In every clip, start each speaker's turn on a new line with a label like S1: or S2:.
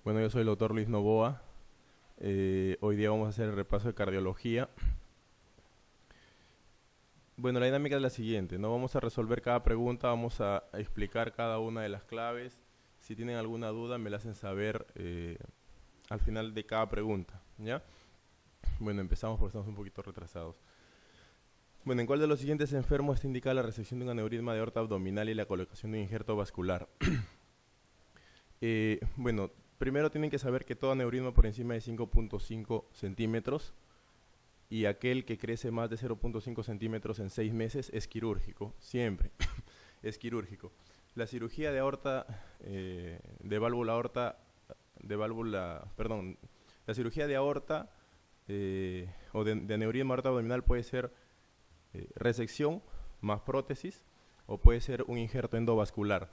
S1: Bueno, yo soy el doctor Luis Novoa. Hoy día vamos a hacer el repaso de cardiología. Bueno, la dinámica es la siguiente, ¿no? Vamos a resolver cada pregunta, vamos a explicar cada una de las claves. Si tienen alguna duda, me la hacen saber al final de cada pregunta, ¿ya? Bueno, empezamos porque estamos un poquito retrasados. Bueno, ¿en cuál de los siguientes enfermos está indicada la resección de un aneurisma de aorta abdominal y la colocación de un injerto vascular? Bueno, primero tienen que saber que todo aneurisma por encima de 5.5 centímetros y aquel que crece más de 0.5 centímetros en 6 meses es quirúrgico, siempre es quirúrgico. La cirugía de aorta, perdón, la cirugía de aorta o de aneurisma aorta abdominal puede ser resección más prótesis o puede ser un injerto endovascular.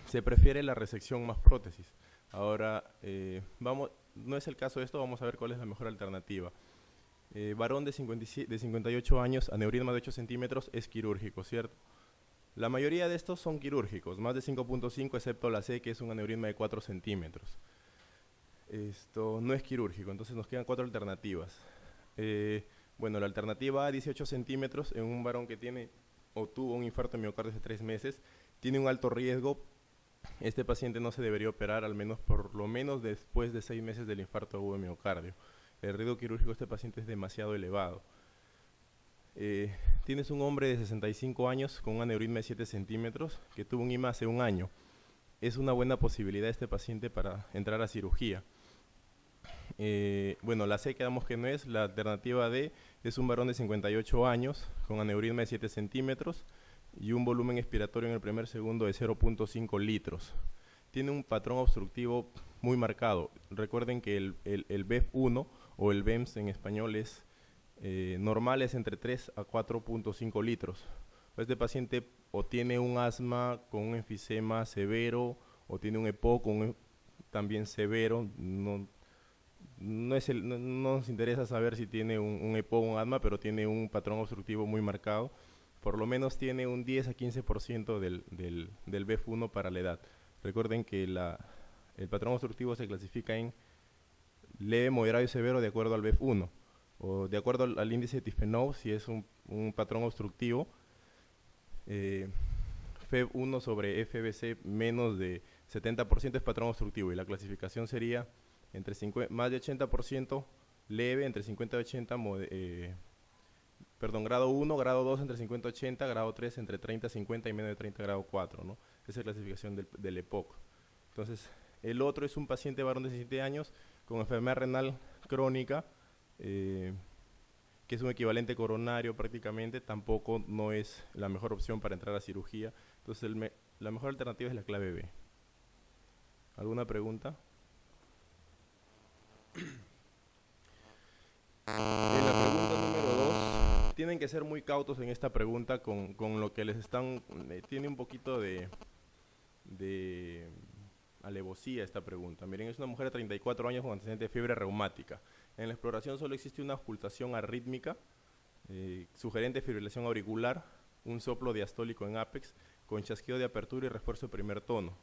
S1: Se prefiere la resección más prótesis. Ahora, no es el caso de esto, vamos a ver cuál es la mejor alternativa. Varón de 58 años, aneurisma de 8 centímetros, es quirúrgico, ¿cierto? La mayoría de estos son quirúrgicos, más de 5.5, excepto la C, que es un aneurisma de 4 centímetros. Esto no es quirúrgico, entonces nos quedan 4 alternativas. Bueno, la alternativa A, 18 centímetros, en un varón que tiene o tuvo un infarto de miocardio hace 3 meses, tiene un alto riesgo. Este paciente no se debería operar, al menos por lo menos después de 6 meses del infarto agudo de miocardio. El riesgo quirúrgico de este paciente es demasiado elevado. Tienes un hombre de 65 años con un aneurisma de 7 centímetros que tuvo un IMA hace un año. Es una buena posibilidad este paciente para entrar a cirugía. Bueno, la C quedamos que no es. La alternativa D es un varón de 58 años con aneurisma de 7 centímetros y un volumen expiratorio en el primer segundo de 0.5 litros. Tiene un patrón obstructivo muy marcado. Recuerden que el BEF1 o el BEMS en español es normal, es entre 3 a 4.5 litros. Este paciente o tiene un asma con un enfisema severo o tiene un EPOC también severo. No nos interesa saber si tiene un EPOC o un asma, pero tiene un patrón obstructivo muy marcado. Por lo menos tiene un 10 a 15% del BEF1 para la edad. Recuerden que el patrón obstructivo se clasifica en leve, moderado y severo de acuerdo al BEF1 o de acuerdo al índice de Tifenov, si es un patrón obstructivo. FEB1 sobre FBC menos de 70% es patrón obstructivo y la clasificación sería entre más de 80% leve, entre 50 y 80, grado 1, grado 2 entre 50 y 80, grado 3 entre 30 y 50 y menos de 30 grado 4, ¿no? Esa es la clasificación del EPOC. Entonces, el otro es un paciente varón de 17 años con enfermedad renal crónica, que es un equivalente coronario prácticamente, tampoco no es la mejor opción para entrar a cirugía. Entonces, la mejor alternativa es la clave B. ¿Alguna pregunta? En la pregunta número 2, tienen que ser muy cautos en esta pregunta con lo que les están... tiene un poquito de alevosía esta pregunta. Miren, es una mujer de 34 años con antecedente de fiebre reumática. En la exploración solo existe una auscultación arrítmica, sugerente de fibrilación auricular, un soplo diastólico en ápex, con chasquido de apertura y refuerzo de primer tono.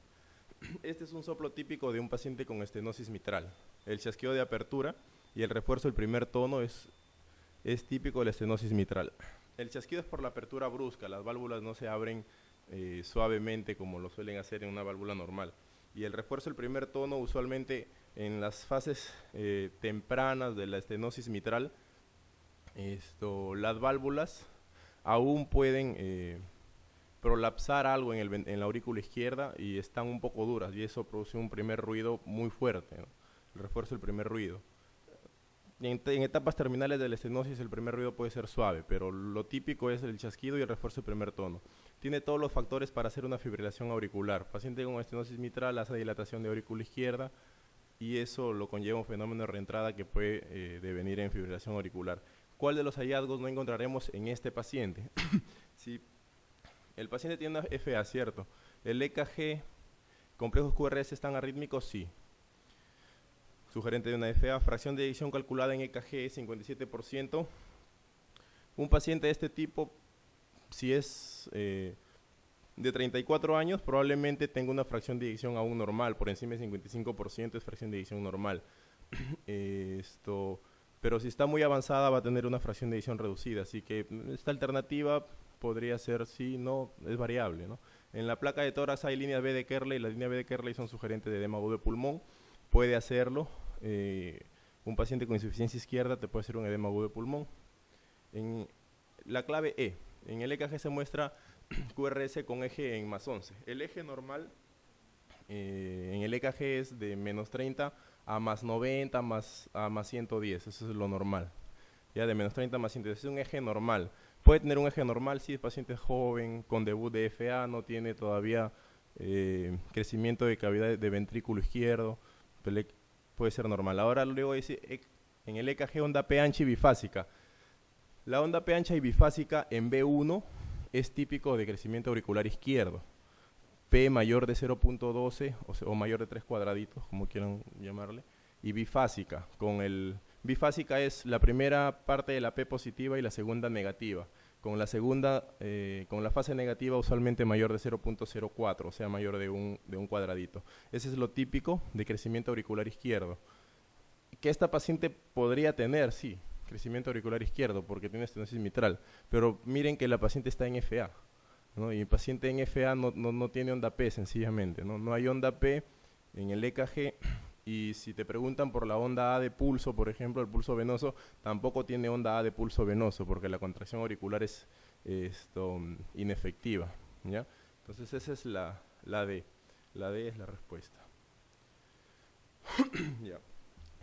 S1: Este es un soplo típico de un paciente con estenosis mitral. El chasquido de apertura y el refuerzo del primer tono es típico de la estenosis mitral. El chasquido es por la apertura brusca, las válvulas no se abren suavemente como lo suelen hacer en una válvula normal. Y el refuerzo del primer tono usualmente en las fases tempranas de la estenosis mitral, las válvulas aún pueden prolapsar algo en la aurícula izquierda y están un poco duras y eso produce un primer ruido muy fuerte, ¿no? El refuerzo del primer ruido. En etapas terminales de la estenosis el primer ruido puede ser suave, pero lo típico es el chasquido y el refuerzo del primer tono. Tiene todos los factores para hacer una fibrilación auricular. Paciente con estenosis mitral hace dilatación de aurícula izquierda y eso lo conlleva un fenómeno de reentrada que puede devenir en fibrilación auricular. ¿Cuál de los hallazgos no encontraremos en este paciente? Si el paciente tiene una FA, ¿cierto? ¿El EKG, complejos QRS están arrítmicos? Sí. Sugerente de una FA, fracción de eyección calculada en EKG 57%. Un paciente de este tipo, si es de 34 años probablemente tenga una fracción de eyección aún normal, por encima del 55% es fracción de eyección normal. Pero si está muy avanzada va a tener una fracción de eyección reducida, así que esta alternativa podría ser sí, no, es variable, ¿no? En la placa de tórax hay líneas B de Kerley, las líneas B de Kerley son sugerentes de edema agudo de pulmón, puede hacerlo. Un paciente con insuficiencia izquierda te puede hacer un edema agudo de pulmón. En la clave E, en el EKG se muestra QRS con eje en +11. El eje normal en el EKG es de -30 a +90 a +110, eso es lo normal. Ya de -30 a +110, es un eje normal. Puede tener un eje normal si el paciente es joven, con debut de FA, no tiene todavía crecimiento de cavidad de ventrículo izquierdo, puede ser normal. Ahora luego dice en el EKG onda P ancha y bifásica. La onda P ancha y bifásica en B1 es típico de crecimiento auricular izquierdo. P mayor de 0.12 o mayor de 3 cuadraditos, como quieran llamarle, y bifásica. Bifásica es la primera parte de la P positiva y la segunda negativa. Con la segunda, con la fase negativa usualmente mayor de 0.04, o sea mayor de un cuadradito. Ese es lo típico de crecimiento auricular izquierdo. Que esta paciente podría tener, sí, crecimiento auricular izquierdo porque tiene estenosis mitral, pero miren que la paciente está en FA, ¿no? Y el paciente en FA no tiene onda P sencillamente, ¿no? No hay onda P en el EKG, y si te preguntan por la onda A de pulso, por ejemplo, el pulso venoso, tampoco tiene onda A de pulso venoso porque la contracción auricular es inefectiva, ¿ya? Entonces esa es la D. La D es la respuesta. Ya.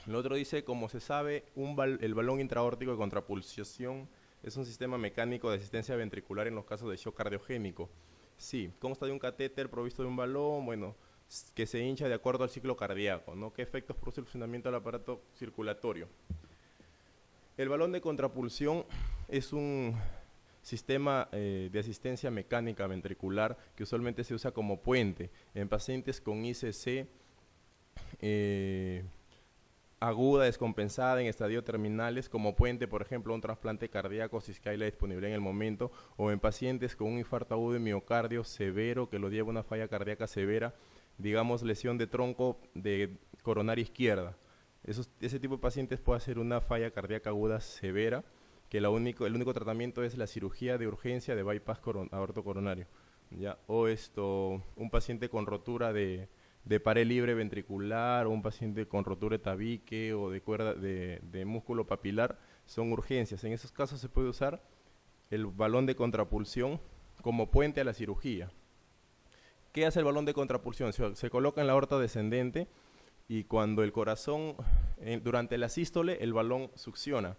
S1: El otro dice, como se sabe, el balón intraórtico de contrapulsación es un sistema mecánico de asistencia ventricular en los casos de shock cardiogénico. Sí, consta de un catéter provisto de un balón, bueno, que se hincha de acuerdo al ciclo cardíaco, ¿no? ¿Qué efectos produce el funcionamiento del aparato circulatorio? El balón de contrapulsión es un sistema de asistencia mecánica ventricular que usualmente se usa como puente en pacientes con ICC aguda, descompensada, en estadio terminales, como puente, por ejemplo, un trasplante cardíaco si es que hay la disponibilidad en el momento, o en pacientes con un infarto agudo de miocardio severo que lo lleva a una falla cardíaca severa, digamos lesión de tronco de coronaria izquierda. Ese tipo de pacientes puede hacer una falla cardíaca aguda severa, que el único tratamiento es la cirugía de urgencia de bypass aorto coronario, ¿ya? O un paciente con rotura de pared libre ventricular, o un paciente con rotura de tabique o de músculo papilar, son urgencias. En esos casos se puede usar el balón de contrapulsión como puente a la cirugía. ¿Qué hace el balón de contrapulsión? Se coloca en la aorta descendente y cuando el corazón, durante la sístole, el balón succiona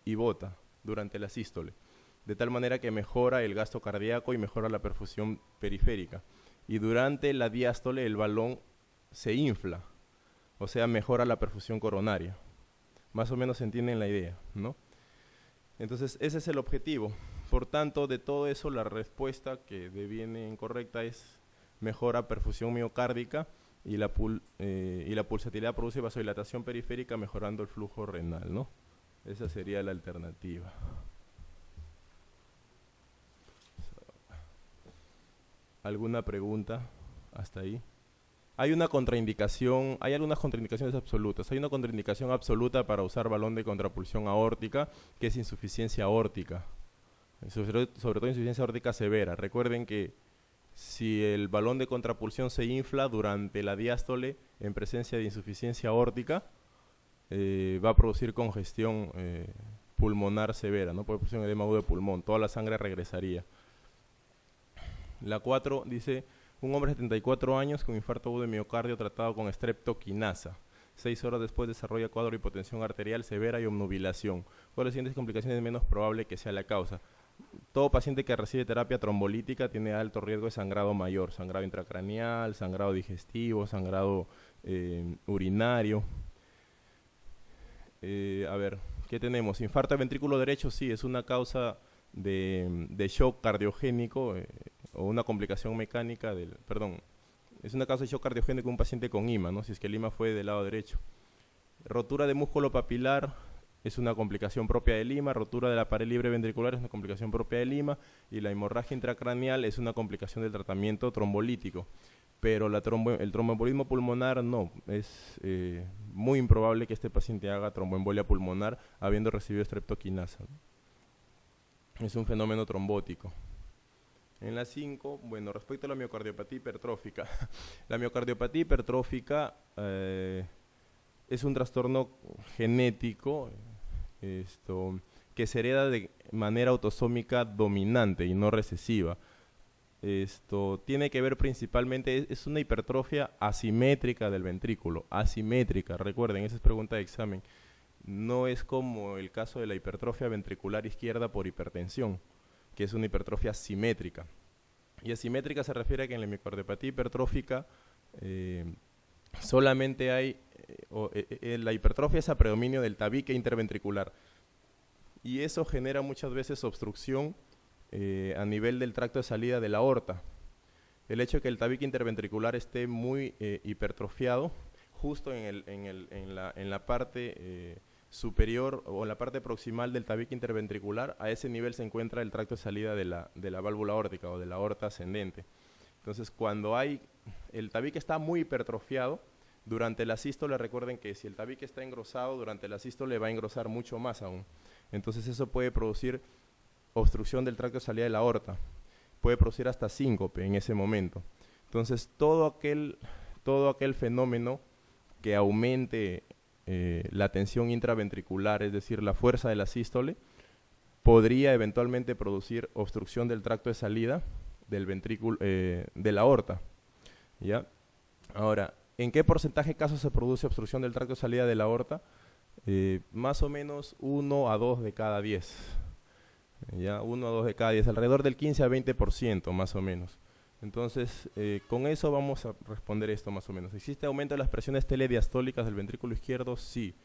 S1: y bota durante la sístole, de tal manera que mejora el gasto cardíaco y mejora la perfusión periférica. Y durante la diástole el balón se infla, o sea, mejora la perfusión coronaria. Más o menos se entienden la idea, ¿no? Entonces, ese es el objetivo. Por tanto, de todo eso, la respuesta que deviene incorrecta es mejora perfusión miocárdica y la pulsatilidad produce vasodilatación periférica mejorando el flujo renal, ¿no? Esa sería la alternativa. ¿Alguna pregunta hasta ahí? Hay una contraindicación, hay algunas contraindicaciones absolutas. Hay una contraindicación absoluta para usar balón de contrapulsión aórtica, que es insuficiencia aórtica. Sobre todo insuficiencia aórtica severa. Recuerden que si el balón de contrapulsión se infla durante la diástole en presencia de insuficiencia aórtica, va a producir congestión pulmonar severa, ¿no? Puede producir un edema agudo de pulmón, toda la sangre regresaría. La 4 dice, un hombre de 74 años con infarto agudo de miocardio tratado con streptoquinasa. 6 horas después desarrolla cuadro de hipotensión arterial severa y obnubilación. ¿Cuáles son las siguientes complicaciones es menos probable que sea la causa? Todo paciente que recibe terapia trombolítica tiene alto riesgo de sangrado mayor, sangrado intracraneal, sangrado digestivo, sangrado urinario. A ver, ¿qué tenemos? Infarto de ventrículo derecho, sí, es una causa de shock cardiogénico o una complicación mecánica es una causa de shock cardiogénico en un paciente con IMA, ¿no? Si es que el IMA fue del lado derecho. Rotura de músculo papilar es una complicación propia de Lima, rotura de la pared libre ventricular es una complicación propia de Lima, y la hemorragia intracraneal es una complicación del tratamiento trombolítico. Pero el tromboembolismo pulmonar no, es muy improbable que este paciente haga tromboembolia pulmonar habiendo recibido streptoquinasa. Es un fenómeno trombótico. En la 5, bueno, respecto a la miocardiopatía hipertrófica, la miocardiopatía hipertrófica es un trastorno genético que se hereda de manera autosómica dominante y no recesiva. Tiene que ver principalmente, es una hipertrofia asimétrica del ventrículo, asimétrica, recuerden, esa es pregunta de examen. No es como el caso de la hipertrofia ventricular izquierda por hipertensión, que es una hipertrofia simétrica. Y asimétrica se refiere a que en la miocardiopatía hipertrófica solamente hay, la hipertrofia es a predominio del tabique interventricular. Y eso genera muchas veces obstrucción a nivel del tracto de salida de la aorta. El hecho de que el tabique interventricular esté muy hipertrofiado, justo en la parte superior o en la parte proximal del tabique interventricular, a ese nivel se encuentra el tracto de salida de la válvula aórtica o de la aorta ascendente. Entonces, cuando el tabique está muy hipertrofiado, durante la sístole, recuerden que si el tabique está engrosado, durante la sístole va a engrosar mucho más aún. Entonces, eso puede producir obstrucción del tracto de salida de la aorta, puede producir hasta síncope en ese momento. Entonces, todo aquel fenómeno que aumente la tensión intraventricular, es decir, la fuerza de la sístole, podría eventualmente producir obstrucción del tracto de salida del ventrículo, de la aorta, ¿ya? Ahora, ¿en qué porcentaje de casos se produce obstrucción del tracto de salida de la aorta? Más o menos 1 a 2 de cada 10. ¿Ya? 1 a 2 de cada 10, alrededor del 15 a 20% más o menos. Entonces, con eso vamos a responder esto más o menos. ¿Existe aumento de las presiones telediastólicas del ventrículo izquierdo? Sí,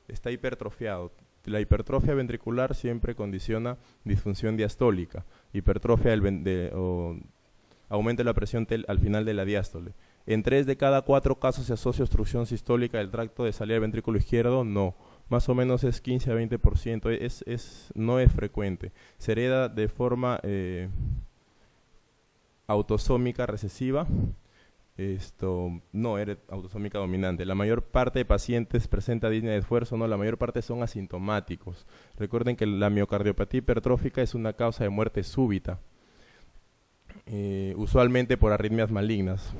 S1: está hipertrofiado. La hipertrofia ventricular siempre condiciona disfunción diastólica, hipertrofia aumento de la presión al final de la diástole. En 3 de cada 4 casos se asocia obstrucción sistólica del tracto de salida del ventrículo izquierdo, no. Más o menos es 15 a 20%, no es frecuente. Se hereda de forma autosómica recesiva, no era autosómica dominante. La mayor parte de pacientes presenta disnea de esfuerzo, no, la mayor parte son asintomáticos. Recuerden que la miocardiopatía hipertrófica es una causa de muerte súbita, usualmente por arritmias malignas.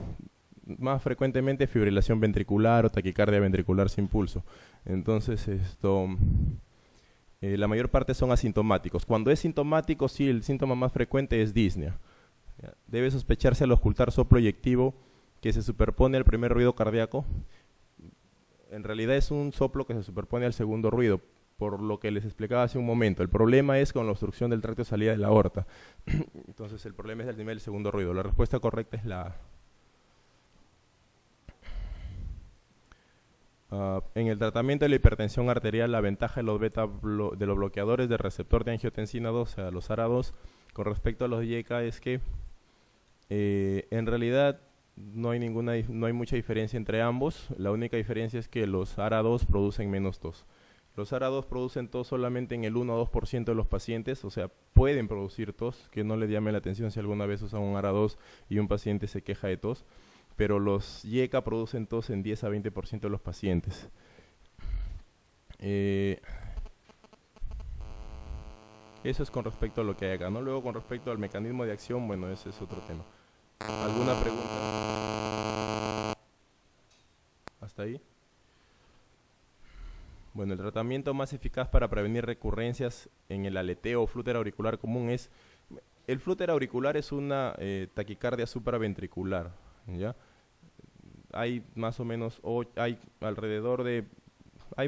S1: Más frecuentemente fibrilación ventricular o taquicardia ventricular sin pulso. Entonces, la mayor parte son asintomáticos. Cuando es sintomático, sí, el síntoma más frecuente es disnea. Debe sospecharse al ocultar soplo eyectivo que se superpone al primer ruido cardíaco. En realidad es un soplo que se superpone al segundo ruido, por lo que les explicaba hace un momento. El problema es con la obstrucción del tracto de salida de la aorta. Entonces el problema es el nivel del segundo ruido. La respuesta correcta es la A. En el tratamiento de la hipertensión arterial, la ventaja de los bloqueadores del receptor de angiotensina 2, o sea, los ARA2, con respecto a los IECA es que en realidad no hay mucha diferencia entre ambos. La única diferencia es que los ARA2 producen menos tos. Los ARA2 producen tos solamente en el 1 o 2% de los pacientes, o sea, pueden producir tos, que no le llame la atención si alguna vez usan un ARA2 y un paciente se queja de tos. Pero los IECA producen tos en 10 a 20% de los pacientes. Eso es con respecto a lo que hay acá, ¿no? Luego, con respecto al mecanismo de acción, bueno, ese es otro tema. ¿Alguna pregunta? ¿Hasta ahí? Bueno, el tratamiento más eficaz para prevenir recurrencias en el aleteo o flúter auricular común es... El flúter auricular es una taquicardia supraventricular, ¿ya? Hay más o menos, hay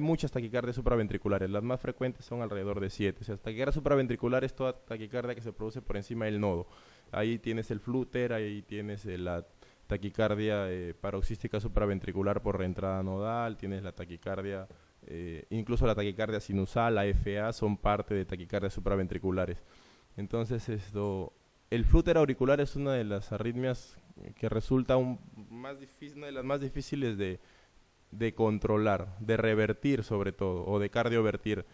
S1: muchas taquicardias supraventriculares, las más frecuentes son alrededor de 7. O sea, taquicardia supraventricular es toda taquicardia que se produce por encima del nodo. Ahí tienes el flúter, ahí tienes la taquicardia paroxística supraventricular por reentrada nodal, tienes la taquicardia, incluso la taquicardia sinusal, AFA, son parte de taquicardias supraventriculares. Entonces, el flúter auricular es una de las arritmias que resulta una de las más difíciles de controlar, de revertir sobre todo, o de cardiovertir.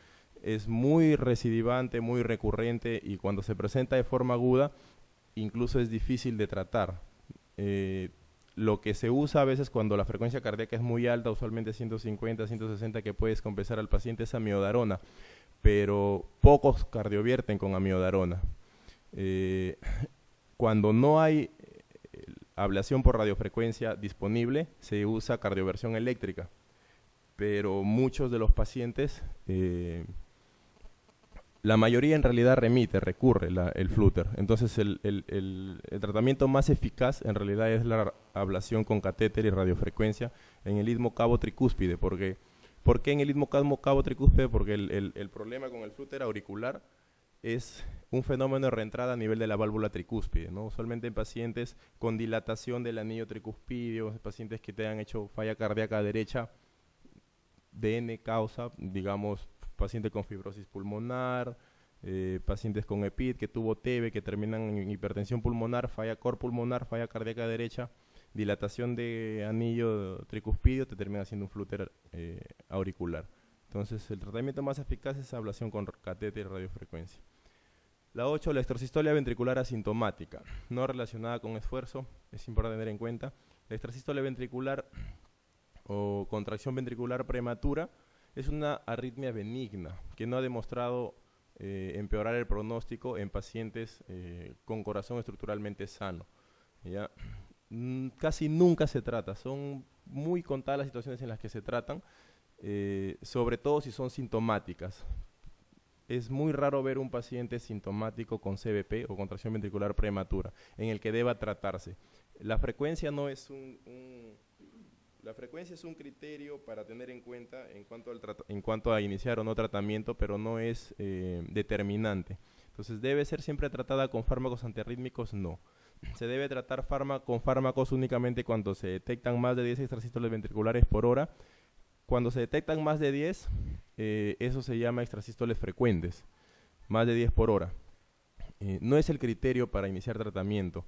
S1: es muy recidivante, muy recurrente y cuando se presenta de forma aguda, incluso es difícil de tratar. Lo que se usa a veces cuando la frecuencia cardíaca es muy alta, usualmente 150, 160, que puedes compensar al paciente es amiodarona, pero pocos cardiovierten con amiodarona. Cuando no hay ablación por radiofrecuencia disponible, se usa cardioversión eléctrica, pero muchos de los pacientes, la mayoría en realidad recurre el flúter. Entonces el tratamiento más eficaz en realidad es la ablación con catéter y radiofrecuencia en el istmo cabo tricúspide. ¿Por qué en el istmo cabo tricúspide? Porque el problema con el flúter auricular es un fenómeno de reentrada a nivel de la válvula tricúspide, ¿no? Usualmente en pacientes con dilatación del anillo tricuspidio, pacientes que te han hecho falla cardíaca derecha, de N causa, digamos, paciente con fibrosis pulmonar, pacientes con EPID, que tuvo TB, que terminan en hipertensión pulmonar, falla core pulmonar, falla cardíaca derecha, dilatación de anillo tricuspidio, te termina haciendo un flúter auricular. Entonces, el tratamiento más eficaz es ablación con catéter y radiofrecuencia. La 8, la extrasistolia ventricular asintomática, no relacionada con esfuerzo, es importante tener en cuenta. La extrasistolia ventricular o contracción ventricular prematura es una arritmia benigna que no ha demostrado empeorar el pronóstico en pacientes con corazón estructuralmente sano, ¿ya? Casi nunca se trata, son muy contadas las situaciones en las que se tratan, sobre todo si son sintomáticas. Es muy raro ver un paciente sintomático con CVP o contracción ventricular prematura en el que deba tratarse. La frecuencia no es la frecuencia es un criterio para tener en cuenta en cuanto a iniciar o no tratamiento, pero no es determinante. Entonces, ¿debe ser siempre tratada con fármacos antiarrítmicos? No. Se debe tratar con fármacos únicamente cuando se detectan más de 10 extrasístoles ventriculares por hora. Cuando se detectan más de 10, eso se llama extrasístoles frecuentes, más de 10 por hora. No es el criterio para iniciar tratamiento.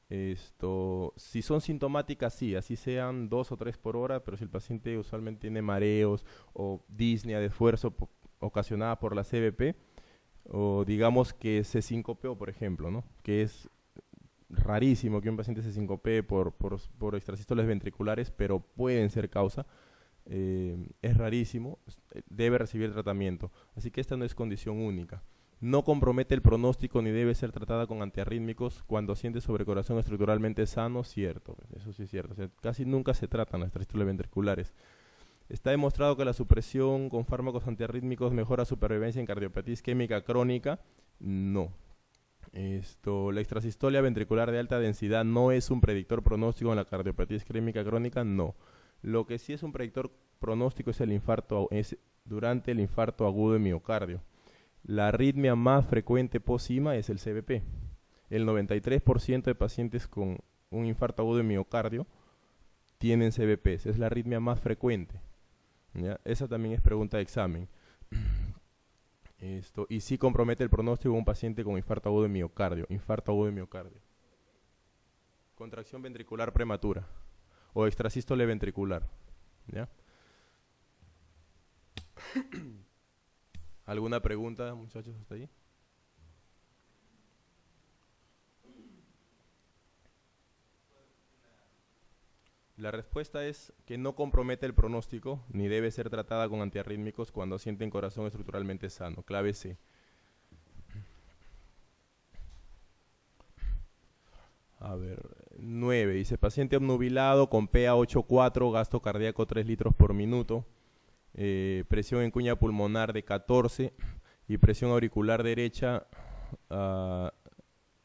S1: Si son sintomáticas, sí, así sean 2 o 3 por hora, pero si el paciente usualmente tiene mareos o disnea de esfuerzo ocasionada por la CVP, o digamos que se sincopeó, por ejemplo, ¿no? Que es rarísimo que un paciente se sincopee por extrasístoles ventriculares, pero pueden ser causa. Es rarísimo, debe recibir tratamiento. Así que esta no es condición única. No compromete el pronóstico ni debe ser tratada con antiarrítmicos cuando siente sobrecorazón estructuralmente sano, cierto, eso sí es cierto. O sea, casi nunca se tratan las extrasístoles ventriculares. Está demostrado que la supresión con fármacos antiarrítmicos mejora supervivencia en cardiopatía isquémica crónica. No. La extrasistolia ventricular de alta densidad no es un predictor pronóstico en la cardiopatía isquémica crónica, no. Lo que sí es un predictor pronóstico es el infarto, durante el infarto agudo de miocardio. La arritmia más frecuente post-IMA es el CVP. El 93% de pacientes con un infarto agudo de miocardio tienen CVPs. Es la arritmia más frecuente, ¿ya? Esa también es pregunta de examen. Y sí compromete el pronóstico de un paciente con infarto agudo de miocardio. Infarto agudo de miocardio. Contracción ventricular prematura o extrasístole ventricular, ¿ya? ¿Alguna pregunta, muchachos, hasta ahí? La respuesta es que no compromete el pronóstico ni debe ser tratada con antiarrítmicos cuando sienten corazón estructuralmente sano. Clave C. A ver, 9. Dice, paciente obnubilado con PA 8.4, gasto cardíaco 3 litros por minuto, presión en cuña pulmonar de 14 y presión auricular derecha a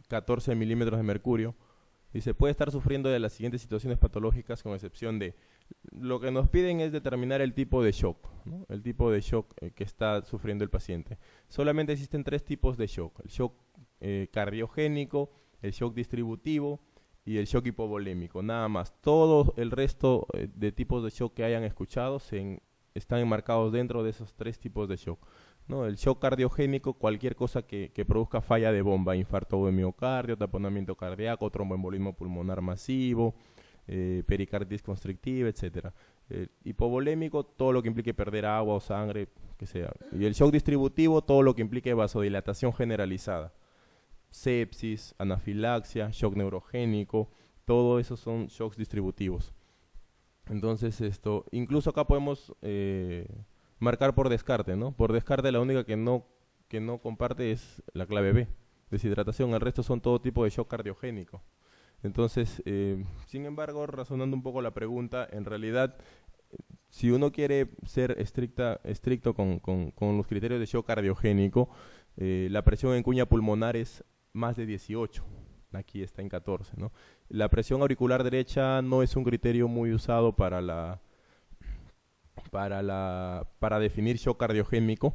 S1: 14 milímetros de mercurio. Dice, puede estar sufriendo de las siguientes situaciones patológicas con excepción de... Lo que nos piden es determinar el tipo de shock, ¿no? El tipo de shock que está sufriendo el paciente. Solamente existen 3 tipos de shock. El shock cardiogénico, el shock distributivo y el shock hipovolémico. Nada más. Todo el resto de tipos de shock que hayan escuchado están enmarcados dentro de esos 3 tipos de shock, ¿no? El shock cardiogénico, cualquier cosa que produzca falla de bomba, infarto de miocardio, taponamiento cardíaco, tromboembolismo pulmonar masivo, pericarditis constrictiva, etc. Hipovolémico, todo lo que implique perder agua o sangre, que sea. Y el shock distributivo, todo lo que implique vasodilatación generalizada. Sepsis, anafilaxia, shock neurogénico, todo eso son shocks distributivos. Entonces, incluso acá podemos marcar por descarte, ¿no? Por descarte la única que no comparte es la clave B, deshidratación. El resto son todo tipo de shock cardiogénico. Entonces, sin embargo, razonando un poco la pregunta, en realidad, si uno quiere ser estricto con los criterios de shock cardiogénico, la presión en cuña pulmonar es más de 18. Aquí está en 14, ¿no? La presión auricular derecha no es un criterio muy usado para definir shock cardiogénico.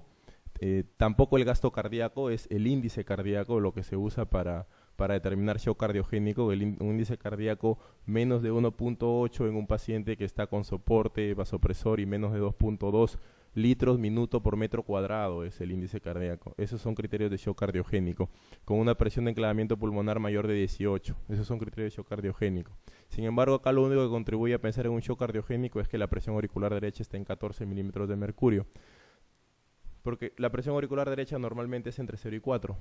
S1: Tampoco el gasto cardíaco, es el índice cardíaco lo que se usa para determinar shock cardiogénico. Un índice cardíaco menos de 1.8 en un paciente que está con soporte vasopresor y menos de 2.2 litros minuto por metro cuadrado es el índice cardíaco. Esos son criterios de shock cardiogénico. Con una presión de enclavamiento pulmonar mayor de 18. Esos son criterios de shock cardiogénico. Sin embargo, acá lo único que contribuye a pensar en un shock cardiogénico es que la presión auricular derecha está en 14 milímetros de mercurio. Porque la presión auricular derecha normalmente es entre 0 y 4,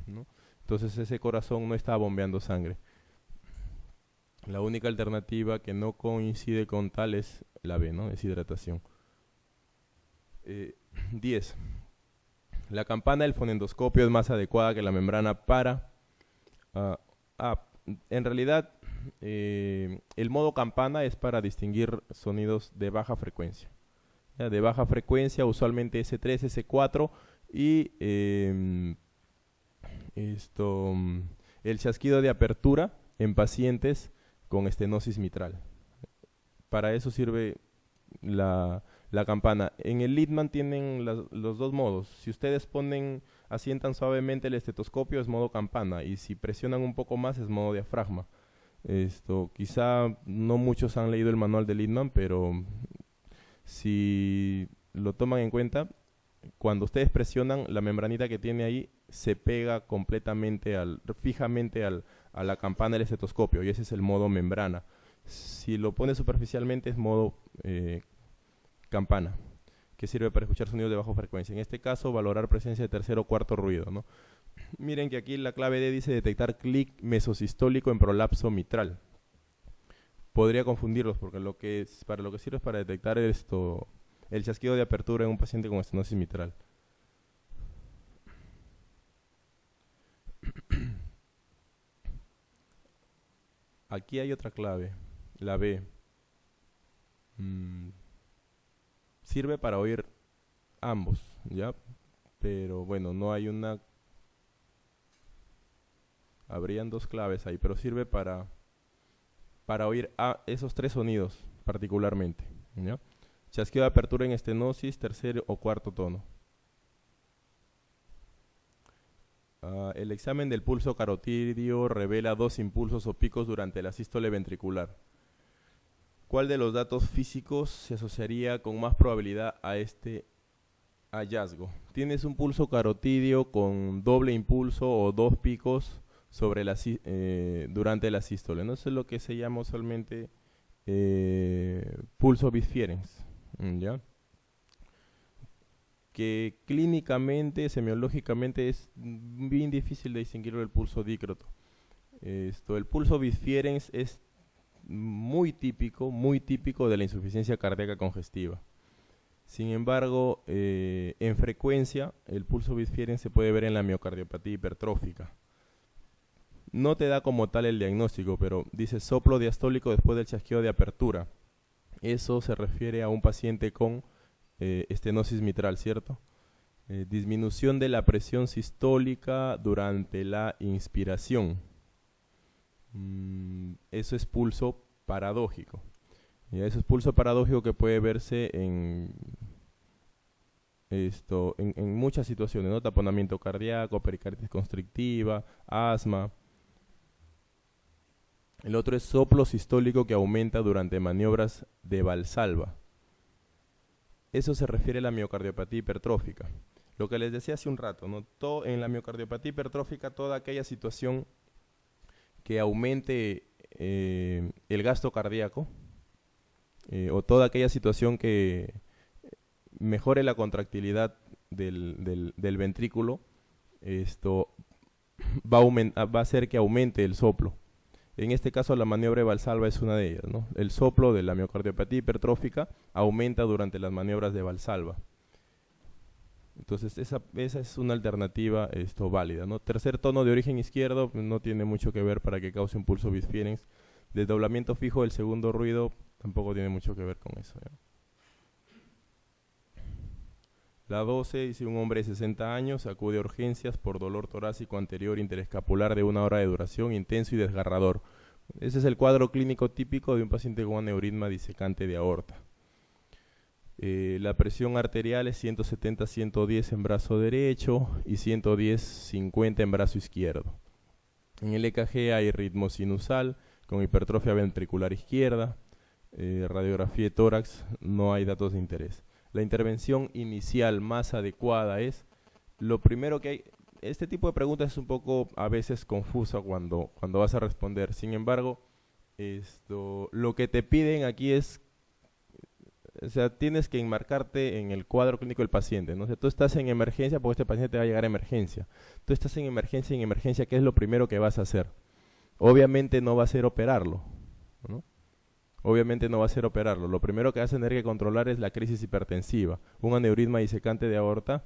S1: ¿no? Entonces ese corazón no está bombeando sangre. La única alternativa que no coincide con tal es la B, ¿no? Deshidratación. 10. La campana del fonendoscopio es más adecuada que la membrana para... en realidad, el modo campana es para distinguir sonidos de baja frecuencia. ¿Ya? De baja frecuencia, usualmente S3, S4 y el chasquido de apertura en pacientes con estenosis mitral. Para eso sirve la campana. En el Littmann tienen los dos modos. Si ustedes asientan suavemente el estetoscopio es modo campana y si presionan un poco más es modo diafragma. Quizá no muchos han leído el manual de Littmann, pero si lo toman en cuenta, cuando ustedes presionan, la membranita que tiene ahí se pega completamente, fijamente a la campana del estetoscopio y ese es el modo membrana. Si lo pone superficialmente es modo campana, que sirve para escuchar sonidos de baja frecuencia. En este caso, valorar presencia de tercer o cuarto ruido, ¿no? Miren que aquí la clave D dice detectar clic mesosistólico en prolapso mitral. Podría confundirlos porque para lo que sirve es para detectar el chasquido de apertura en un paciente con estenosis mitral. Aquí hay otra clave, la B. Sirve para oír ambos, ¿ya? Pero bueno, no hay una... Habrían dos claves ahí, pero sirve para oír esos tres sonidos particularmente, ¿ya? Chasquido de apertura en estenosis, tercer o cuarto tono. El examen del pulso carotidio revela dos impulsos o picos durante la sístole ventricular. ¿Cuál de los datos físicos se asociaría con más probabilidad a este hallazgo? Tienes un pulso carotidio con doble impulso o dos picos durante la sístole, ¿no? Eso es lo que se llama usualmente pulso bisfierens, ¿ya? Que clínicamente, semiológicamente es bien difícil de distinguirlo del pulso dícroto. El pulso bisfierens es muy típico de la insuficiencia cardíaca congestiva. Sin embargo, en frecuencia, el pulso bisfierens se puede ver en la miocardiopatía hipertrófica. No te da como tal el diagnóstico, pero dice soplo diastólico después del chasquido de apertura. Eso se refiere a un paciente con estenosis mitral, ¿cierto? Disminución de la presión sistólica durante la inspiración. Eso es pulso paradójico. Y eso es pulso paradójico que puede verse en muchas situaciones, ¿no? Taponamiento cardíaco, pericarditis constrictiva, asma. El otro es soplo sistólico que aumenta durante maniobras de Valsalva. Eso se refiere a la miocardiopatía hipertrófica. Lo que les decía hace un rato, ¿no? En la miocardiopatía hipertrófica, toda aquella situación que aumente el gasto cardíaco o toda aquella situación que mejore la contractilidad del ventrículo, esto va a hacer que aumente el soplo. En este caso la maniobra de Valsalva es una de ellas, ¿no? El soplo de la miocardiopatía hipertrófica aumenta durante las maniobras de Valsalva. Entonces esa es una alternativa válida, ¿no? Tercer tono de origen izquierdo, no tiene mucho que ver para que cause un pulso bispierens. Desdoblamiento fijo del segundo ruido tampoco tiene mucho que ver con eso, ¿ya? La 12 dice: un hombre de 60 años acude a urgencias por dolor torácico anterior interescapular de 1 hora de duración, intenso y desgarrador. Ese es el cuadro clínico típico de un paciente con aneurisma disecante de aorta. La presión arterial es 170-110 en brazo derecho y 110-50 en brazo izquierdo. En el EKG hay ritmo sinusal con hipertrofia ventricular izquierda. Radiografía de tórax, no hay datos de interés. La intervención inicial más adecuada es, lo primero que hay, este tipo de preguntas es un poco a veces confusa cuando vas a responder. Sin embargo, lo que te piden aquí es, o sea, tienes que enmarcarte en el cuadro clínico del paciente, ¿no? O sea, tú estás en emergencia porque este paciente te va a llegar a emergencia. Tú estás en emergencia, ¿qué es lo primero que vas a hacer? Obviamente no va a ser operarlo, ¿no? Obviamente no va a ser operarlo. Lo primero que vas a tener que controlar es la crisis hipertensiva. Un aneurisma disecante de aorta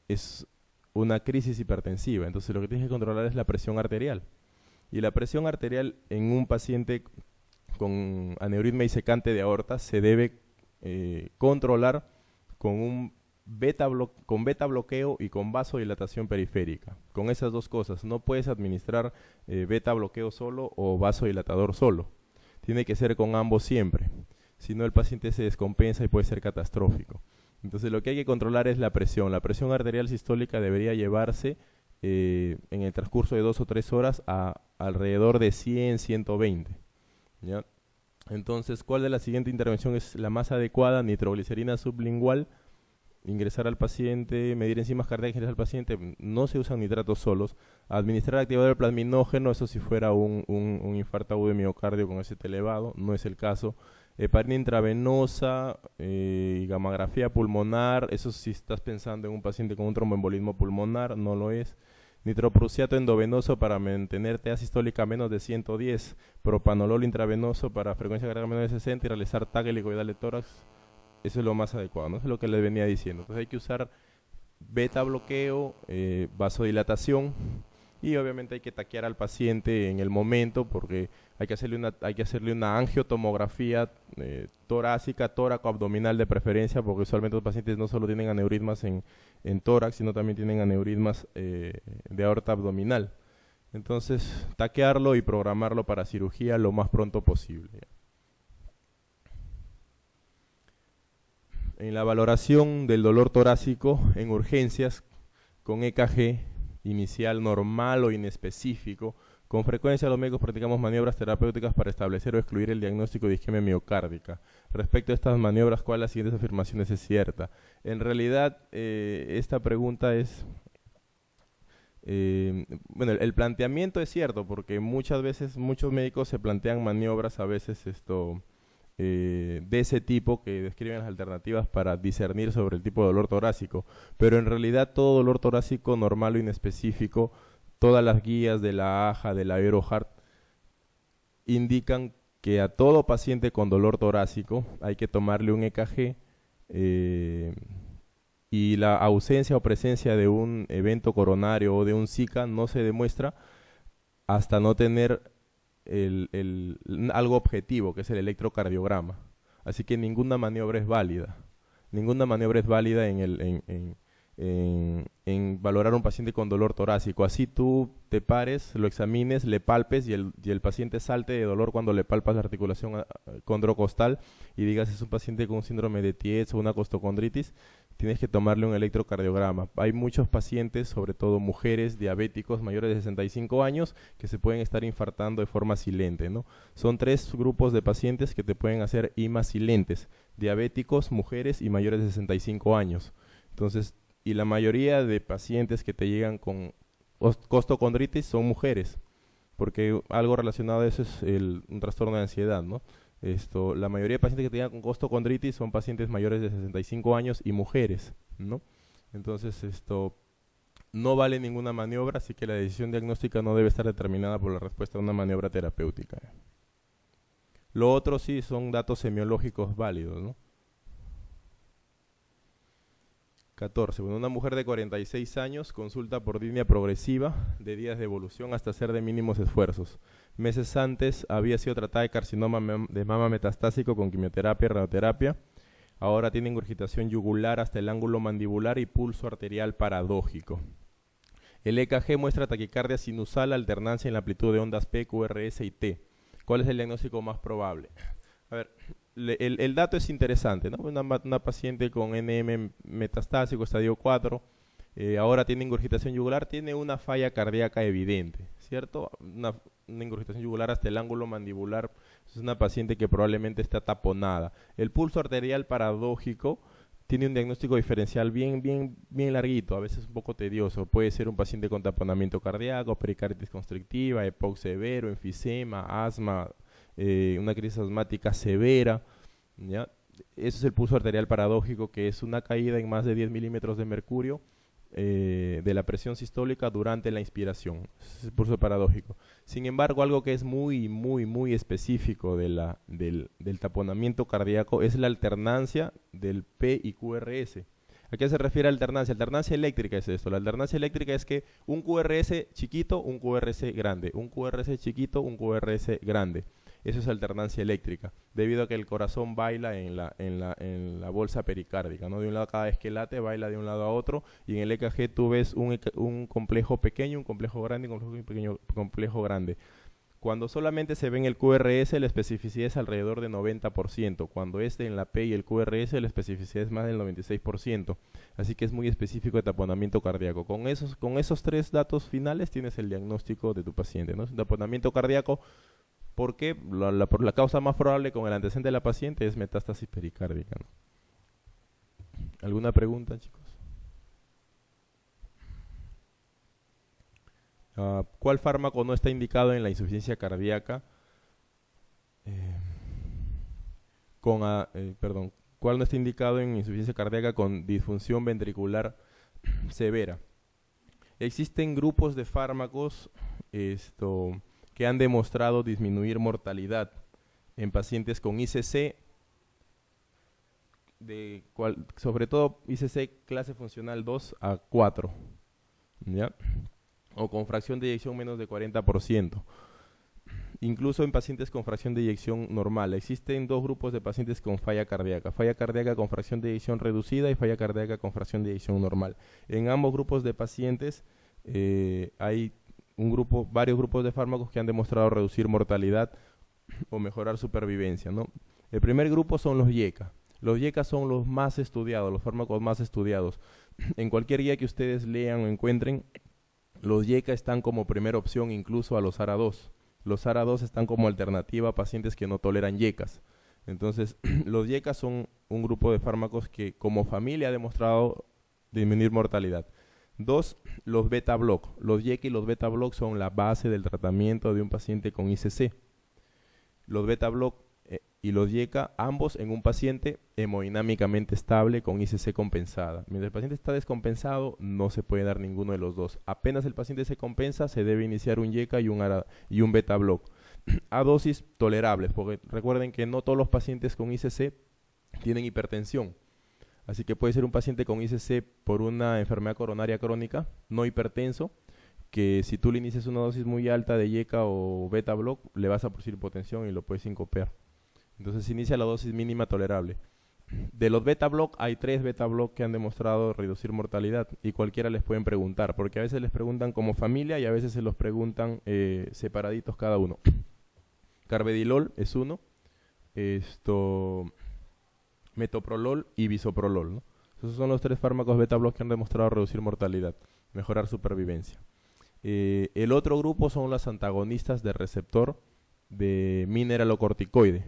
S1: es una crisis hipertensiva. Entonces lo que tienes que controlar es la presión arterial. Y la presión arterial en un paciente con aneurisma disecante de aorta se debe controlar con beta bloqueo y con vasodilatación periférica. Con esas dos cosas. No puedes administrar beta bloqueo solo o vasodilatador solo. Tiene que ser con ambos siempre. Si no, el paciente se descompensa y puede ser catastrófico. Entonces lo que hay que controlar es la presión. La presión arterial sistólica debería llevarse en el transcurso de 2 o 3 horas a alrededor de 100, 120. ¿Ya? Entonces, ¿cuál de la siguiente intervención es la más adecuada? Nitroglicerina sublingual, ingresar al paciente, medir enzimas cardíacas, ingresar al paciente. No se usan nitratos solos. Administrar activador plasminógeno, eso si fuera un infarto agudo de miocardio con ST elevado, no es el caso. Heparina intravenosa, gammagrafía pulmonar, eso si estás pensando en un paciente con un tromboembolismo pulmonar, no lo es. Nitroprusiato endovenoso para mantenerte asistólica a menos de 110, propanolol intravenoso para frecuencia cardíaca menos de 60 y realizar TAC helicoidal de tórax. Eso es lo más adecuado, ¿no? Eso es lo que les venía diciendo. Entonces hay que usar beta bloqueo, vasodilatación y obviamente hay que taquear al paciente en el momento porque hay que hacerle una angiotomografía torácica, tóraco-abdominal de preferencia, porque usualmente los pacientes no solo tienen aneurismas en tórax, sino también tienen aneurismas de aorta abdominal. Entonces, taquearlo y programarlo para cirugía lo más pronto posible. En la valoración del dolor torácico en urgencias con EKG inicial normal o inespecífico, con frecuencia los médicos practicamos maniobras terapéuticas para establecer o excluir el diagnóstico de isquemia miocárdica. Respecto a estas maniobras, ¿cuál de las siguientes afirmaciones es cierta? En realidad, esta pregunta es... bueno, el planteamiento es cierto, porque muchas veces muchos médicos se plantean maniobras a veces de ese tipo que describen las alternativas para discernir sobre el tipo de dolor torácico, pero en realidad todo dolor torácico normal o inespecífico, todas las guías de la AJA, de la Euroheart, indican que a todo paciente con dolor torácico hay que tomarle un EKG y la ausencia o presencia de un evento coronario o de un Zika no se demuestra hasta no tener algo objetivo, que es el electrocardiograma. Así que ninguna maniobra es válida. Ninguna maniobra es válida en valorar a un paciente con dolor torácico. Así tú te pares, lo examines, le palpes y el paciente salte de dolor cuando le palpas la articulación condrocostal y digas es un paciente con un síndrome de Tietz o una costocondritis, tienes que tomarle un electrocardiograma. Hay muchos pacientes, sobre todo mujeres, diabéticos mayores de 65 años, que se pueden estar infartando de forma silente, ¿no? Son 3 grupos de pacientes que te pueden hacer IMA silentes: diabéticos, mujeres y mayores de 65 años. Entonces, y la mayoría de pacientes que te llegan con costocondritis son mujeres, porque algo relacionado a eso es un trastorno de ansiedad, ¿no? La mayoría de pacientes que tengan con costocondritis son pacientes mayores de 65 años y mujeres, ¿no? Entonces, no vale ninguna maniobra, así que la decisión diagnóstica no debe estar determinada por la respuesta a una maniobra terapéutica. Lo otro sí son datos semiológicos válidos, ¿no? 14. Bueno, una mujer de 46 años consulta por disnea progresiva de días de evolución hasta ser de mínimos esfuerzos. Meses antes había sido tratada de carcinoma de mama metastásico con quimioterapia y radioterapia. Ahora tiene ingurgitación yugular hasta el ángulo mandibular y pulso arterial paradójico. El EKG muestra taquicardia sinusal, alternancia en la amplitud de ondas P, QRS y T. ¿Cuál es el diagnóstico más probable? A ver, el dato es interesante, ¿no? Una paciente con NM metastásico, estadio 4, ahora tiene ingurgitación yugular, tiene una falla cardíaca evidente, ¿cierto? Una ingurgitación yugular hasta el ángulo mandibular, es una paciente que probablemente está taponada. El pulso arterial paradójico tiene un diagnóstico diferencial bien larguito, a veces un poco tedioso. Puede ser un paciente con taponamiento cardíaco, pericarditis constrictiva, EPOC severo, enfisema, asma, una crisis asmática severa, ¿ya? Eso es el pulso arterial paradójico, que es una caída en más de 10 milímetros de mercurio de la presión sistólica durante la inspiración. Ese es el pulso paradójico. Sin embargo, algo que es muy específico del taponamiento cardíaco es la alternancia del P y QRS. ¿A qué se refiere alternancia? Alternancia eléctrica es esto. La alternancia eléctrica es que un QRS chiquito, un QRS grande, un QRS chiquito, un QRS grande. Eso es alternancia eléctrica, debido a que el corazón baila en la bolsa pericárdica, ¿no? De un lado, cada vez que late, baila de un lado a otro, y en el EKG tú ves un complejo pequeño, un complejo grande, un complejo pequeño, complejo grande. Cuando solamente se ve en el QRS, la especificidad es alrededor de 90%. Cuando es en la P y el QRS, la especificidad es más del 96%. Así que es muy específico de taponamiento cardíaco. Con esos tres datos finales tienes el diagnóstico de tu paciente, ¿no? Taponamiento cardíaco, porque la causa más probable con el antecedente de la paciente es metástasis pericárdica, ¿no? ¿Alguna pregunta, chicos? ¿Cuál fármaco no está indicado en la insuficiencia cardíaca? ¿Cuál no está indicado en insuficiencia cardíaca con disfunción ventricular severa? Existen grupos de fármacos que han demostrado disminuir mortalidad en pacientes con ICC, sobre todo ICC clase funcional 2 a 4, ¿ya? O con fracción de eyección menos de 40%. Incluso en pacientes con fracción de eyección normal. Existen dos grupos de pacientes con falla cardíaca con fracción de eyección reducida y falla cardíaca con fracción de eyección normal. En ambos grupos de pacientes hay varios grupos de fármacos que han demostrado reducir mortalidad o mejorar supervivencia, ¿no? El primer grupo son los YECA. Los YECA son los más estudiados, los fármacos más estudiados. En cualquier guía que ustedes lean o encuentren, los YECA están como primera opción incluso a los ARA2. Los ARA2 están como alternativa a pacientes que no toleran YECAs. Entonces, los YECA son un grupo de fármacos que como familia ha demostrado disminuir mortalidad. 2, los beta-block. Los YECA y los beta-block son la base del tratamiento de un paciente con ICC. Los beta-block y los YECA, ambos en un paciente hemodinámicamente estable con ICC compensada. Mientras el paciente está descompensado, no se puede dar ninguno de los dos. Apenas el paciente se compensa, se debe iniciar un YECA y un beta-block a dosis tolerables, porque recuerden que no todos los pacientes con ICC tienen hipertensión. Así que puede ser un paciente con ICC por una enfermedad coronaria crónica, no hipertenso, que si tú le inicias una dosis muy alta de YECA o beta-block, le vas a producir hipotensión y lo puedes sincopear. Entonces se inicia la dosis mínima tolerable. De los beta-block, hay 3 beta-block que han demostrado reducir mortalidad y cualquiera les pueden preguntar, porque a veces les preguntan como familia y a veces se los preguntan separaditos cada uno. Carvedilol es uno, metoprolol y bisoprolol, ¿no? Esos son los 3 fármacos beta-block que han demostrado reducir mortalidad, mejorar supervivencia. El otro grupo son los antagonistas de receptor de mineralocorticoide.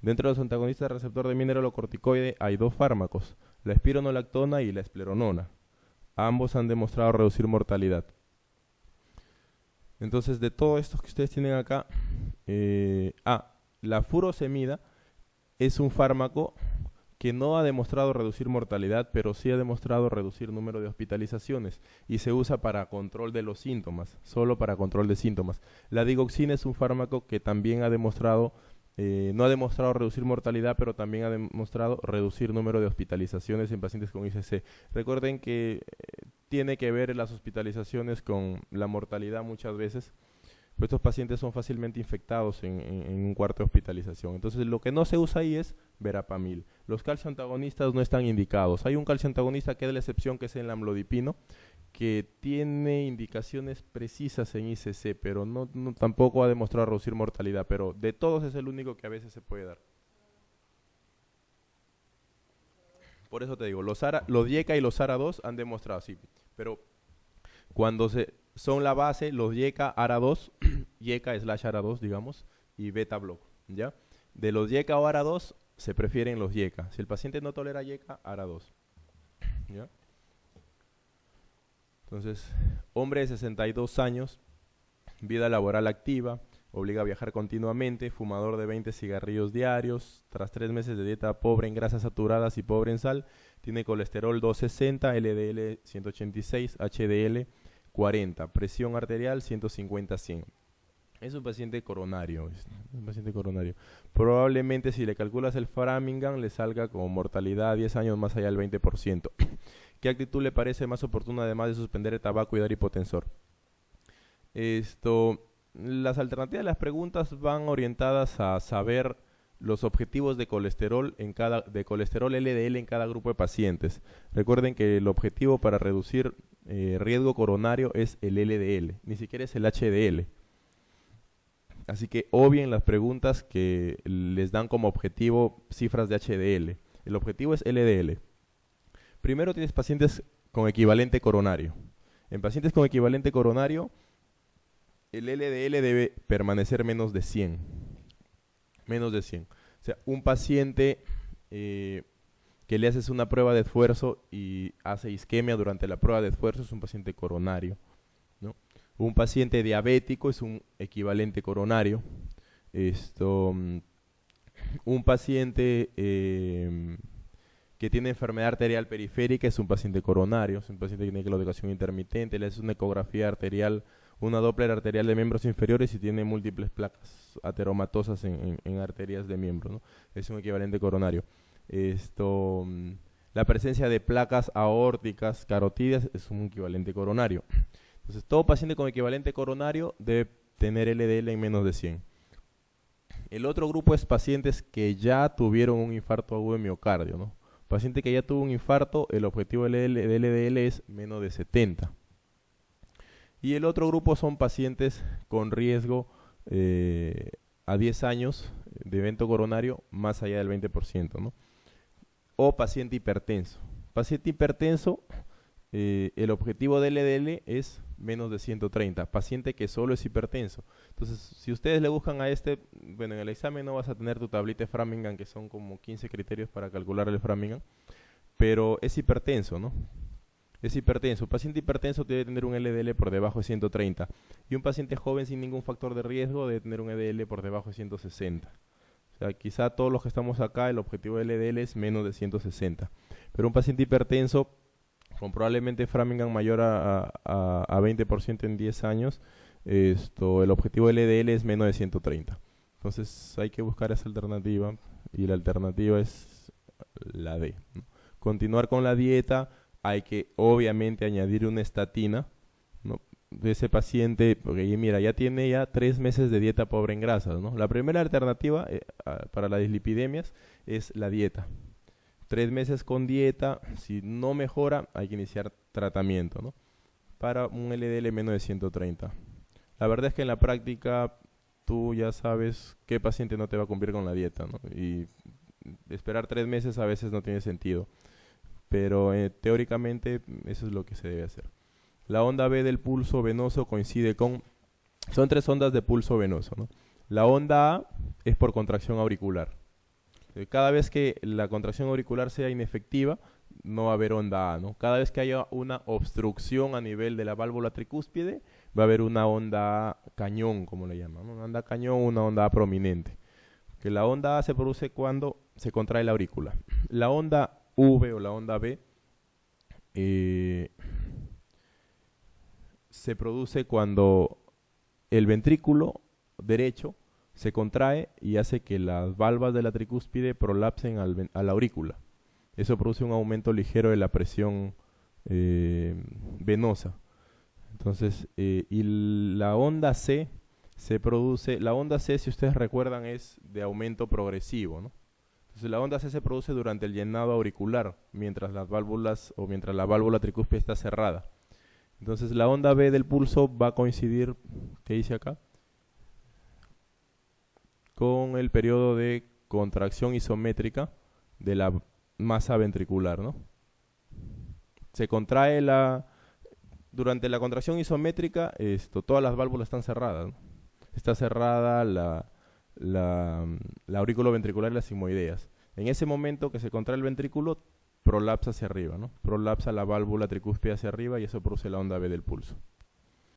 S1: Dentro de los antagonistas de receptor de mineralocorticoide hay 2 fármacos, la espironolactona y la espleronona. Ambos han demostrado reducir mortalidad. Entonces, de todos estos que ustedes tienen acá, la furosemida es un fármaco que no ha demostrado reducir mortalidad, pero sí ha demostrado reducir número de hospitalizaciones y se usa para control de los síntomas, solo para control de síntomas. La digoxina es un fármaco que también ha demostrado, no ha demostrado reducir mortalidad, pero también ha demostrado reducir número de hospitalizaciones en pacientes con ICC. Recuerden que tiene que ver las hospitalizaciones con la mortalidad muchas veces. Pues estos pacientes son fácilmente infectados en un cuarto de hospitalización. Entonces, lo que no se usa ahí es verapamil. Los calcio antagonistas no están indicados. Hay un calcio antagonista que es la excepción, que es el amlodipino, que tiene indicaciones precisas en ICC, pero tampoco ha demostrado reducir mortalidad. Pero de todos es el único que a veces se puede dar. Por eso te digo, los YECA y los ARA2 han demostrado, sí, pero cuando son la base, los YECA, ARA2, YECA/ARA2, digamos, y beta block, ¿ya? De los YECA o ARA2 se prefieren los YECA. Si el paciente no tolera YECA, ARA2, ¿ya? Entonces, hombre de 62 años, vida laboral activa, obliga a viajar continuamente, fumador de 20 cigarrillos diarios, tras 3 meses de dieta pobre en grasas saturadas y pobre en sal, tiene colesterol 260, LDL 186, HDL 40, presión arterial 150/100. Es un paciente coronario, Probablemente si le calculas el Framingham le salga como mortalidad a 10 años más allá del 20%. ¿Qué actitud le parece más oportuna además de suspender el tabaco y dar hipotensor? Las alternativas de las preguntas van orientadas a saber los objetivos de colesterol colesterol LDL en cada grupo de pacientes. Recuerden que el objetivo para reducir riesgo coronario es el LDL, ni siquiera es el HDL. Así que obvien las preguntas que les dan como objetivo cifras de HDL. El objetivo es LDL. Primero tienes pacientes con equivalente coronario. En pacientes con equivalente coronario, el LDL debe permanecer menos de 100. Menos de 100. O sea, un paciente que le haces una prueba de esfuerzo y hace isquemia durante la prueba de esfuerzo es un paciente coronario, ¿no? Un paciente diabético es un equivalente coronario. Un paciente que tiene enfermedad arterial periférica es un paciente coronario, es un paciente que tiene claudicación intermitente, le haces una ecografía arterial, una Doppler arterial de miembros inferiores y tiene múltiples placas ateromatosas en arterias de miembros, ¿no? Es un equivalente coronario. La presencia de placas aórticas carotídeas es un equivalente coronario. Entonces, todo paciente con equivalente coronario debe tener LDL en menos de 100. El otro grupo es pacientes que ya tuvieron un infarto agudo de miocardio, ¿no? Paciente que ya tuvo un infarto, el objetivo del LDL es menos de 70. Y el otro grupo son pacientes con riesgo a 10 años de evento coronario más allá del 20%, ¿no? O paciente hipertenso. Paciente hipertenso, el objetivo del LDL es menos de 130. Paciente que solo es hipertenso. Entonces, si ustedes le buscan a bueno, en el examen no vas a tener tu tablita de Framingham, que son como 15 criterios para calcular el Framingham, pero es hipertenso, ¿no? Es hipertenso. Un paciente hipertenso debe tener un LDL por debajo de 130. Y un paciente joven sin ningún factor de riesgo debe tener un LDL por debajo de 160. O sea, quizá todos los que estamos acá, el objetivo del LDL es menos de 160. Pero un paciente hipertenso con probablemente Framingham mayor a 20% en 10 años, el objetivo del LDL es menos de 130. Entonces hay que buscar esa alternativa y la alternativa es la D, ¿no? Continuar con la dieta, hay que obviamente añadir una estatina, ¿no? De ese paciente, porque mira, ya tiene 3 meses de dieta pobre en grasas, ¿no? La primera alternativa para las dislipidemias es la dieta. 3 meses con dieta, si no mejora, hay que iniciar tratamiento, ¿no? Para un LDL menos de 130. La verdad es que en la práctica tú ya sabes qué paciente no te va a cumplir con la dieta, ¿no? Y esperar 3 meses a veces no tiene sentido. Pero teóricamente eso es lo que se debe hacer. La onda B del pulso venoso coincide con... Son 3 ondas de pulso venoso, ¿no? La onda A es por contracción auricular. Cada vez que la contracción auricular sea inefectiva, no va a haber onda A, ¿no? Cada vez que haya una obstrucción a nivel de la válvula tricúspide, va a haber una onda A cañón, como le llaman, ¿no? Una onda cañón, una onda A prominente. Que la onda A se produce cuando se contrae la aurícula. La onda V o la onda B se produce cuando el ventrículo derecho se contrae y hace que las valvas de la tricúspide prolapsen a la aurícula. Eso produce un aumento ligero de la presión venosa. Entonces, y la onda C se produce, la onda C, si ustedes recuerdan, es de aumento progresivo, ¿no? Entonces la onda C se produce durante el llenado auricular, mientras las válvulas o mientras la válvula tricúspide está cerrada. Entonces la onda B del pulso va a coincidir, ¿qué dice acá? Con el periodo de contracción isométrica de la masa ventricular, ¿no? Se contrae durante la contracción isométrica, todas las válvulas están cerradas, ¿no? Está cerrada la aurículo ventricular y las sigmoideas. En ese momento que se contrae el ventrículo, prolapsa hacia arriba, ¿no? Prolapsa la válvula tricúspide hacia arriba y eso produce la onda B del pulso.